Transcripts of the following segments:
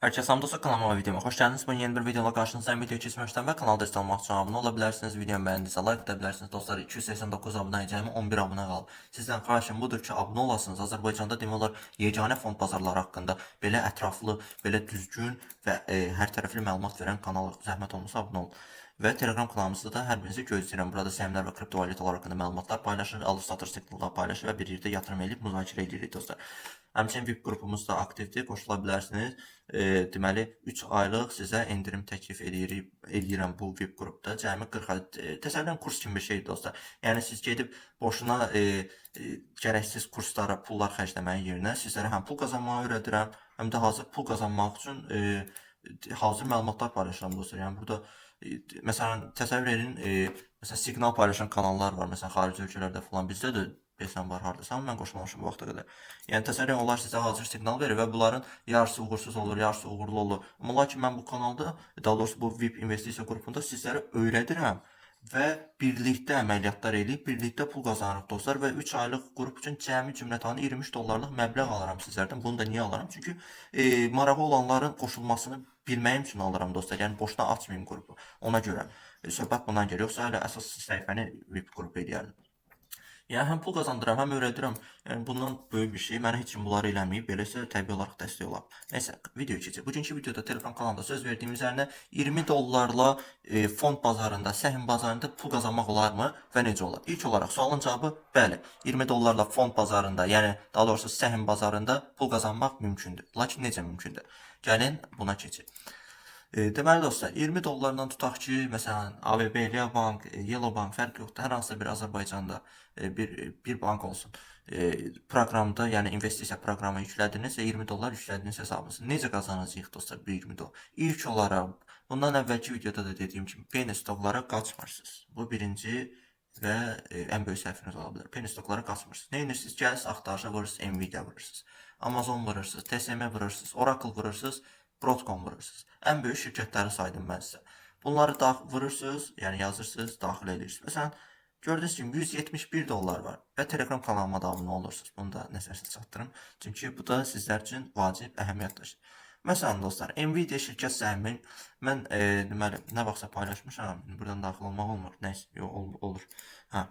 Herkese salam dostlar, kanalıma ve videoma hoş geldiniz. Ben yeni bir videoda karşınızdayım. Video geçmişten ve kanalda destek olmak için abone olabilirsiniz. Videomu beğendiyse like edebilirsiniz. Dostlar 289 abone edeceğime 11 abone kaldı. Sizden xahişim budur ki abone olasınız. Azərbaycanda demək olar yeganə fond bazarları haqqında belə ətraflı, belə düzgün və hər tərəfli məlumat verən kanal. Zəhmət olmasa abone olun. Və Telegram kanalımızda da hər birinizi gözləyirəm. Burada səhmlər və kriptovalyutalar haqqında məlumatlar paylaşır, alış-satış siqnalları paylaşır və bir yerdə yatırım edib müzakirə edirik dostlar. Həmçinin VIP qrupumuz da aktivdir, qoşula bilərsiniz. Deməli 3 aylıq sizə endirim təklif edirəm bu VIP qrupda. Cəmi 40 təsəvvürən kurs kimi bir şeydir dostlar. Yəni siz gedib boşuna gərəksiz kurslara pullar xərcləməyin yerinə sizlərə həm pul qazanmağı öyrədirəm, həm də hazır pul qazanmaq üçün hazır məlumatlar paylaşıram dostlar. Yəni burada məsələn təsəvvür edin, məsələn siqnal paylaşan kanallar var. Məsələn xarici ölkələrdə falan, bizdə də bilirsən var hardasa, amma mən qoşulmamışam bu vaxta qədər. Yəni təsəvvür edin, onlar sizə hazır siqnal verir və bunların yarısı uğursuz olur, yarısı uğurlu olur. Amma lakin mən bu kanalda, daha doğrusu bu VIP investisiya qrupunda sizlərə öyrədirəm və birlikdə əməliyyatlar eləyib, birlikdə pul qazanırıq dostlar və 3 aylıq qrup üçün cəmi cümlətanı 23 dollarlıq məbləğ alıram sizlərdən. Bunu da niyə alıram? Çünki marağı olanların qoşulmasını bilməyim üçün alıram dostlar. Yəni boşuna açmayım qrupu. Ona görə söhbət bundan gəlir. Yoxsa hələ əsas səhifəni VIP qrupu eləyərdim. Yəni həm pul qazandıram, həm öyrədirəm. Yəni bundan böyük bir şey. Mənə heç kim bunları eləməyib. Beləsə təbii olaraq dəstək olar. Nəysə, videoya keçək. Bugünkü videoda Telegram kanalında söz verdiyim üzərinə 20 dollarla fond bazarında, səhm bazarında pul qazanmaq olarmı və necə olar? İlk olaraq sualın cavabı bəli. 20 dollarla fond bazarında, yəni daha doğrusu səhm bazarında pul qazanmaq mümkündür. Lakin necə mümkündür? Gəlin buna keçək. Deməli dostlar, 20 dollardan tutaq ki, məsələn, AVB, Lia Bank, Yellow Bank fərq yoxdur. Hər hansısa bir Azərbaycanda bir bank olsun. Proqramda, yəni investisiya proqramı yüklədiniz və 20 dollar yüklədiniz hesabınıza. Necə qazanacağıq dostlar bu 20 dollar? İlk olaraq, bundan əvvəlki videoda da dediyim kimi, penny stoklara qaçmırsınız. Bu birinci və ən böyük səhviniz ola bilər. Penny stoklara qaçmırsınız. Nə edirsiniz? Gəlirsiniz, axtarışa vurursunuz, Nvidia vurursunuz. Amazon vurursunuz, TSM vurursunuz, Oracle vurursunuz, Broadcom vurursunuz. Ən böyük şirkətləri saydım mən sizə. Bunları vurursunuz, yəni yazırsınız, daxil edirsiniz. Məsələn, gördüyünüz kimi 171 dollar var və Telegram kanalıma da abunə olursunuz. Bunu da nəzərinizə çatdırım. Çünki bu da sizlər üçün vacib əhəmiyyət daşıyır. Məsələn dostlar, Nvidia şirkət səhmin mən deməli nə vaxtsa paylaşmışam. Buradan daxil olmaq olmur. Nəysə, yox olur. Hə.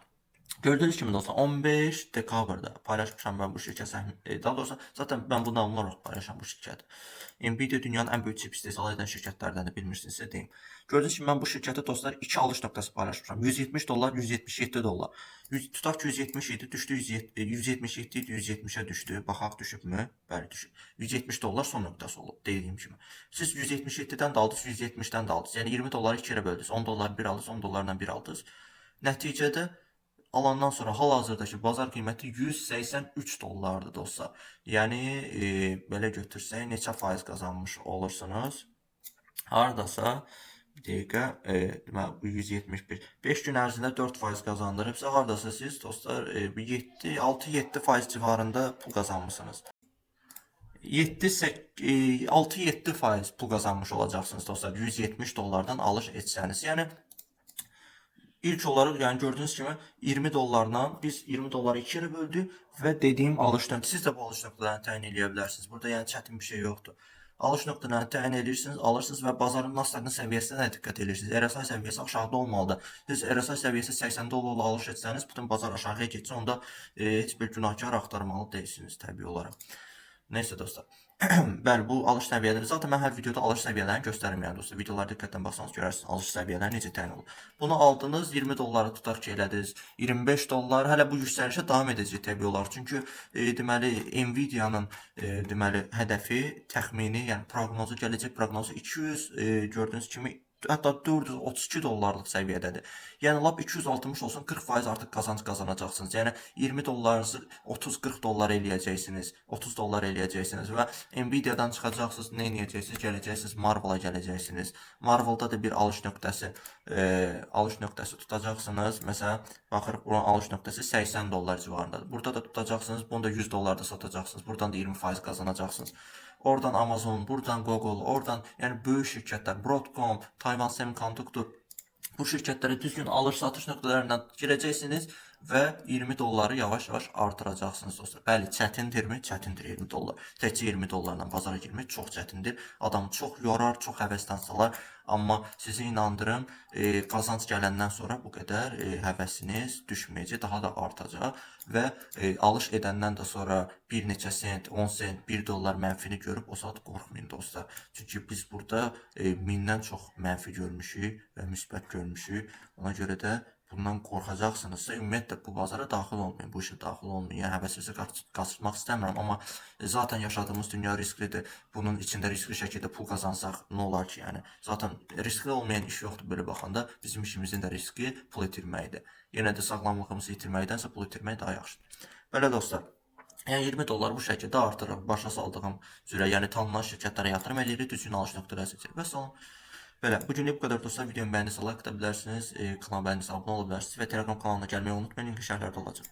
Gördüğünüz kimi dostlar 15 dekabrda paylaşmışam ben bu şirket səhmi. Daha doğrusu zaten ben bundan olaraq paylaşam bu şirkəti. Nvidia dünyanın ən böyük çip istehsal edən şirkətlərdən də bilmirsinizsə deyim. Gördüğünüz kimi ben bu şirkəti dostlar 2 alış nöqtəsi paylaşmışam. 170 dollar, 177 dollar. Tutaq ki 177 düşdü, 177 idi, 170'e düşdü. Baxaq düşübmü? Bəli düşüb. 170 dollar son nöqtəsi olub dediyim kimi. Siz 177'dən də aldınız, 170'dən də aldınız. Yəni 20 dolları 2 yerə böldünüz. 10 dollar bir aldınız, 10 dollardan bir aldınız. Nəticədə alandan sonra hal-hazırdakı bazar qiyməti 183 dollardır dostlar. Yəni belə götürsək neçə faiz qazanmış olursunuz? Hardasa bir dəqiqə, deməli bu 171. 5 gün ərzində 4% qazandırıbsa, hardasa siz dostlar 6-7 faiz civarında pul qazanmışsınız. 6-7 faiz pul qazanmış olacaqsınız dostlar. 170 dollardan alış etsəniz. Yəni İlk olaraq yəni gördüyünüz kimi 20 dollarla biz 20 dolları 2 yerə böldük və dediyim alış nöqtəsi. Siz də bu alış nöqtələrini təyin edə bilərsiniz. Burada yəni çətin bir şey yoxdur. Alış nöqtələrini təyin edirsiniz, alırsınız və bazarın Nasdaqın səviyyəsinə də diqqət edirsiniz. RSI səviyyəsi aşağıda olmalıdır. Siz RSI səviyyəsi 80 dollarla alış etsəniz, bütün bazar aşağıya getsə, onda heç bir günahkar axtarmalı deyilsiniz təbii olaraq. Neyse dostlar. Bəli, bu alış səviyyələri. Zaten mən hər videoda alış səviyyələrini göstərim yəni dostlar. Videolara diqqətlə baxsanız görərsiniz alış səviyyələri necə təyin olur. Bunu aldınız 20 dolları tutaq ki elədiniz. 25 dollar hələ bu yüksəlişə davam edəcək təbii olaraq. Çünki deməli Nvidia-nın deməli hədəfi təxmini, yəni proqnozu, gələcək proqnozu 200 gördüyünüz kimi hətta 432 dollarlıq səviyyədədir. Yəni lap 260 olsun 40% artıq qazanc qazanacaqsınız. Yəni 20 dollarınızı 30-40 dollar eləyəcəksiniz. 30 dollar eləyəcəksiniz və Nvidia-dan çıxacaqsınız, nə edəcəksiniz? Gələcəksiniz Marvel-a gələcəksiniz. Marvel-da da bir alış nöqtəsi tutacaqsınız. Məsələn, baxırıq buranın alış nöqtəsi 80 dollar civarındadır. Burada da tutacaqsınız, bunu da 100 dollarda satacaqsınız. Buradan da 20% qazanacaqsınız. Oradan Amazon, buradan Google, oradan yəni böyük şirkətlər, Broadcom, Taiwan Semiconductor bu şirkətlərə düzgün alış-satış nöqtələrindən girəcəksiniz və 20 dolları yavaş-yavaş artıracaqsınız dostlar. Bəli, çətindirmi? Çətindir 20 dollar. Təkcə 20 dollarla bazara girmək çox çətindir. Adam çox yorar, çox həvəsdən salar. Amma sizi inandırım, qazanc gələndən sonra bu qədər həvəsiniz düşməyəcək, daha da artacaq və alış edəndən də sonra bir neçə sent, 10 sent, 1 dollar mənfini görüb o saat qorxmayın dostlar. Çünki biz burada 1000-dən çox mənfi görmüşük və müsbət görmüşük. Ona görə də bundan qorxacaqsınızsa ümumiyyətlə bu bazara daxil olmayın, bu işə daxil olmayın. Yəni həvəsinizi qaçırmaq istəmirəm, amma zaten yaşadığımız dünya risklidir. Bunun içində riskli şəkildə pul qazansaq nə olar ki, yəni? Zaten riskli olmayan iş yoxdur belə baxanda. Bizim işimizin də riski pul itirməkdir. Yenə də sağlamlığımızı itirməkdənsə pul itirmək daha yaxşıdır. Belə dostlar, yəni 20 dollar bu şəkildə artırıb başa saldığım üzrə, yəni tanınan şirkətlərə yatırım eləyirik, düzgün alış.rəsəcək. Və salam. Belə, bugünlük bu qədər dostlar. Videomu bəyəndinizsə like edə bilərsiniz, kanala bəyəndinizsə abunə ola bilərsiniz və Telegram kanalına gəlməyi unutmayın, link şərhlərdə olacaq.